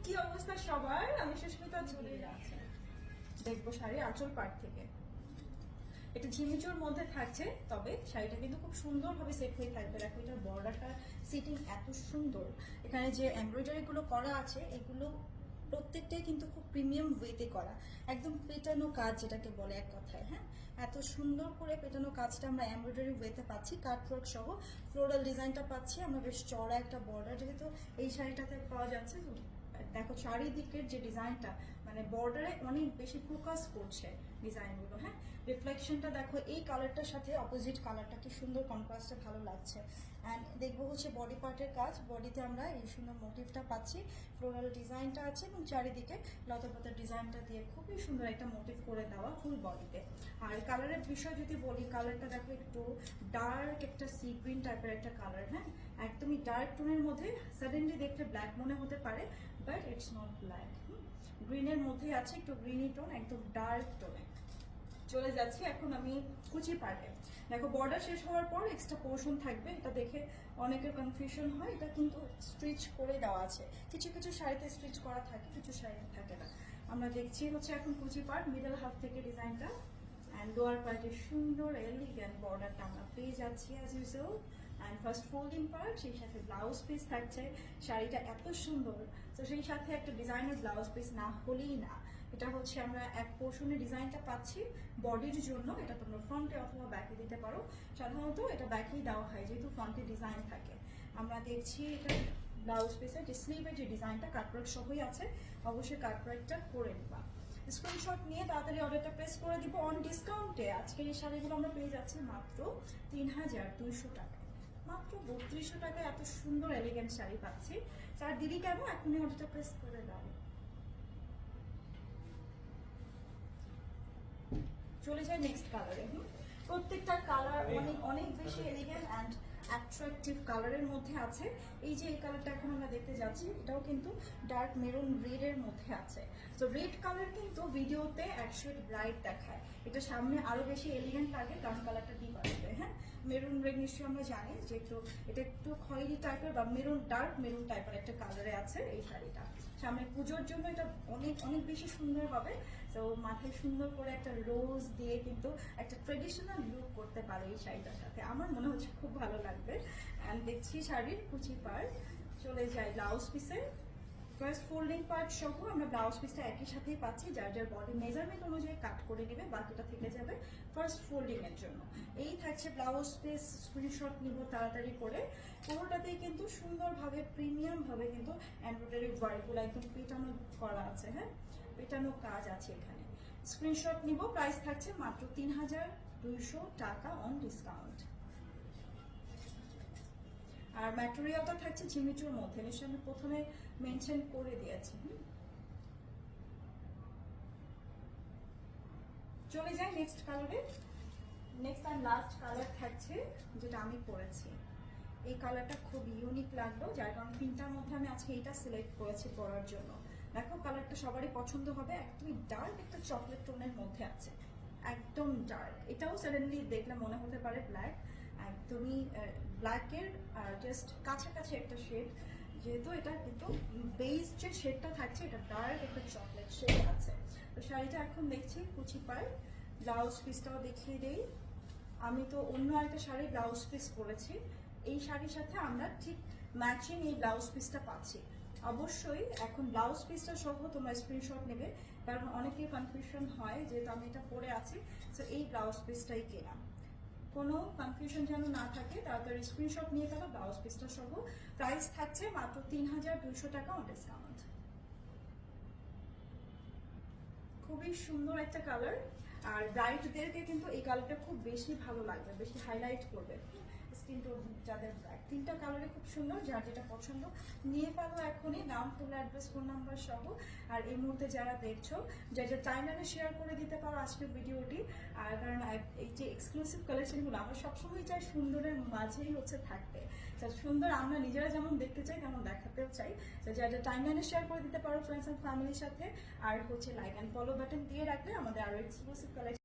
কি অবস্থা সবার? আমি সুস্মিতা চলে যাচ্ছে। দেখবো শাড়ি আঁচল পাট থেকে। এটা ঝিমিচুর মধ্যে থাকছে, তবে শাড়িটা কিন্তু খুব সুন্দরভাবে সেট হয়ে থাকবে। দেখো এটার বর্ডারটা সিটিং এত সুন্দর। এখানে যে এমব্রয়ডারি গুলো করা আছে এগুলো প্রত্যেকটাই কিন্তু খুব প্রিমিয়াম ওয়েতে করা, একদম পেটানো কাজ যেটাকে বলে এক কথায়। হ্যাঁ, এত সুন্দর করে পেটানো কাজটা আমরা এমব্রয়ডারি ওয়েতে পাচ্ছি, কাটওয়ার্ক সহ ফ্লোরাল ডিজাইনটা পাচ্ছি আমরা। বেশ চড়া একটা বর্ডার যেহেতু এই শাড়িটাতে পাওয়া যাচ্ছে। দেখো চারিদিকের যে ডিজাইনটা, মানে বর্ডারে অনেক বেশি ফোকাস করছে ডিজাইনগুলো। হ্যাঁ, রিফ্লেকশনটা দেখো এই কালারটার সাথে অপোজিট কালারটা কি সুন্দর কন্ট্রাস্টে ভালো লাগছে। অ্যান্ড দেখবো হচ্ছে বডি পার্টের কাজ। বডিতে আমরা এই সুন্দর মোটিভটা পাচ্ছি, ফ্লোরাল ডিজাইনটা আছে এবং চারিদিকে লতাপাতার ডিজাইনটা দিয়ে খুবই সুন্দর একটা মোটিভ করে দেওয়া ফুল বডিতে। আর কালারের বিষয় যদি বলি, কালারটা দেখো একটু ডার্ক একটা সি গ্রিন টাইপের একটা কালার। হ্যাঁ, একদমই ডার্ক টোনের মধ্যে। সাডেনলি দেখলে ব্ল্যাক মনে হতে পারে, বাট ইটস নট ব্ল্যাক। গ্রিনের মধ্যে আছে একটু গ্রিনি টোন, একদম ডার্ক টোনে। চলে যাচ্ছি এখন আমি কুচি পার্টে। দেখো বর্ডার শেষ হওয়ার পর এক্সট্রা পোর্শন থাকবে, এটা দেখে অনেকের কনফিউশন হয়। এটা কিন্তু স্টিচ করে দেওয়া আছে, কিছু কিছু শাড়িতে স্টিচ করা থাকে, কিছু শাড়িতে থাকে না। আমরা দেখছি হচ্ছে এখন কুচি পার্ট, মিডল হাফ থেকে ডিজাইনটা অ্যান্ড লোয়ার পার্টে সুন্দর এলিগেন্ট বর্ডারটা আমরা পেয়ে যাচ্ছি as usual. And first folding part, সেই সাথে ব্লাউজ পিস থাকছে। শাড়িটা এত সুন্দর, তো সেই সাথে একটা ডিজাইনের ব্লাউজ পিস না হলেই না। এটা হচ্ছে আমরা এক পোর্শনের ডিজাইনটা পাচ্ছি বডির জন্য। এটা তোমরা ফ্রন্টে অথবা ব্যাকে দিতে পারো, সাধারণত এটা ব্যাকেই দেওয়া হয় যেহেতু ফ্রন্টে ডিজাইন থাকে। আমরা দেখছি এটা ব্লাউজ পিসের যে স্লিভের যে ডিজাইনটা কাটওয়ার্ক সহই আছে, অবশ্যই কাটওয়ার্কটা করে নিবা। স্ক্রিনশট নিয়ে তাড়াতাড়ি অর্ডারটা প্লেস করে দিব অন ডিসকাউন্টে। আজকের এই শাড়িগুলো আমরা পেয়ে যাচ্ছি মাত্র ৩,২০০ টাকায়, মাত্র ৩২০০ টাকায় এত সুন্দর এলিগেন্ট শাড়ি পাচ্ছি। তার দিদি কেন এখনই অর্ডারটা প্লেস করে দাও। চলে যায় নেক্সট কালারে। প্রত্যেকটা কালার অনেক অনেক বেশি এলিগেন্ট অ্যান্ড অ্যাট্রাকটিভ কালারের মধ্যে আছে। এই যে এই কালারটা এখন আমরা দেখতে যাচ্ছি, এটাও কিন্তু ডার্ক মেরুন রেডের মধ্যে আছে। তো রেড কালার কিন্তু ভিডিওতে অ্যাকচুয়ালি ব্রাইট দেখায়, এটা সামনে আরো বেশি এলিগেন্ট লাগে কারণ কালারটা ডিপ আসবে। হ্যাঁ, মেরুন রেড নিশ্চয়ই আমরা জানি যে একটু এটা একটু খয়েরি টাইপের বা মেরুন ডার্ক মেরুন টাইপের একটা কালারে আছে এই শাড়িটা। সামনে পুজোর জন্য এটা অনেক অনেক বেশি সুন্দর হবে। তো মাথায় সুন্দর করে একটা রোজ দিয়ে কিন্তু একটা ট্রেডিশনাল লুক করতে পারো এই শাড়িটার সাথে, আমার মনে হচ্ছে খুব ভালো লাগবে। অ্যান্ড দেখছি শাড়ির কুচি পার্ট। চলে যায় ব্লাউজ পিসে। ফার্স্ট ফোল্ডিং পার্ট সহ আমরা ব্লাউজ পিসটা একই সাথেই পাচ্ছি, যার যার বডি মেজারমেন্ট অনুযায়ী কাট করে নেবে, বাকিটা থেকে যাবে ফার্স্ট ফোল্ডিং এর জন্য। এই থাকছে ব্লাউজ পিস। স্ক্রিনশট নিব তাড়াতাড়ি করে। পুরোটাতেই কিন্তু সুন্দরভাবে প্রিমিয়াম ভাবে কিন্তু এমব্রয়ডারি ওয়ার্কগুলো একদম পেটানো করা আছে। হ্যাঁ, পেটানো কাজ আছে এখানে। স্ক্রিনশট নিব, প্রাইস থাকছে মাত্র ৩,২০০ টাকা অন ডিসকাউন্ট। আর ম্যাটেরিয়ালটা থাকছে ঝিমিচুর মধ্যে, নিশ্চয় আমি প্রথমে মেনশন করে দিয়েছি। চলে যাই নেক্সট কালারে। নেক্সট আর লাস্ট কালার থাকছে যেটা আমি পরেছি। এই কালারটা খুব ইউনিক লাগলো, যার কারণে তিনটার মধ্যে আমি আজকে এইটা সিলেক্ট করেছি পরার জন্য। দেখো কালারটা সবারই পছন্দ হবে, একদমই ডার্ক একটা চকলেট টোনের মধ্যে আছে, একদম ডার্ক। এটাও সাডেনলি দেখলে মনে হতে পারে ব্ল্যাক, একদমই ব্ল্যাকের জাস্ট কাছাকাছি একটা শেড, যেহেতু এটা কিন্তু বেস যে শেডটা থাকছে এটা ডার্ক একটা চকলেট শেড আছে। তো শাড়িটা এখন দেখছি কুচি পাড়। ব্লাউজ পিসটাও দেখিয়ে দেই। আমি তো অন্য একটা শাড়ি ব্লাউজ পিস পরেছি, এই শাড়ির সাথে আমরা ঠিক ম্যাচিং এই ব্লাউজ পিসটা পাচ্ছি। অবশ্যই এখন ব্লাউজ পিসটা সহ তোমরা স্ক্রিনশট নেবে, কারণ অনেকের কনফিউশন হয় যেহেতু আমি এটা পরে আছি, তো এই ব্লাউজ পিসটাই কেনা। কোনো কনফিউশন যেন না থাকে, তাড়াতাড়ি স্ক্রিনশট নিয়ে গেল ব্লাউজ পিসটা সহ। প্রাইস থাকছে মাত্র ৩,২০০ টাকা অন ডিসকাউন্ট। খুবই সুন্দর একটা কালার, আর ব্রাইটদেরকে কিন্তু এই কালারটা খুব বেশি ভালো লাগবে, বেশি হাইলাইট করবে স্কিন টোন যাদের ব্রাইট। তিনটা কালারে খুব সুন্দর, যার যেটা পছন্দ নিয়ে ফেলো এখনই, নাম, ফুল অ্যাড্রেস, ফোন নাম্বার সহ। আর এই মুহূর্তে যারা দেখছো, যা টাইমলাইনে শেয়ার করে দিতে পারো আজকের ভিডিওটি। আর কারণ এই যে এক্সক্লুসিভ কালেকশনগুলো আমরা সবসময় চাই সুন্দরের মাঝেই হচ্ছে থাকতে, সুন্দর আমরা নিজেরা যেমন দেখতে চাই তেমন দেখাতেও চাই। তো যা টাইমলাইনে শেয়ার করে দিতে পারো ফ্রেন্ডস অ্যান্ড ফ্যামিলির সাথে। আর হচ্ছে লাইক অ্যান্ড ফলো বাটন দিয়ে রাখলে আমাদের আরো এক্সক্লুসিভ কালেকশন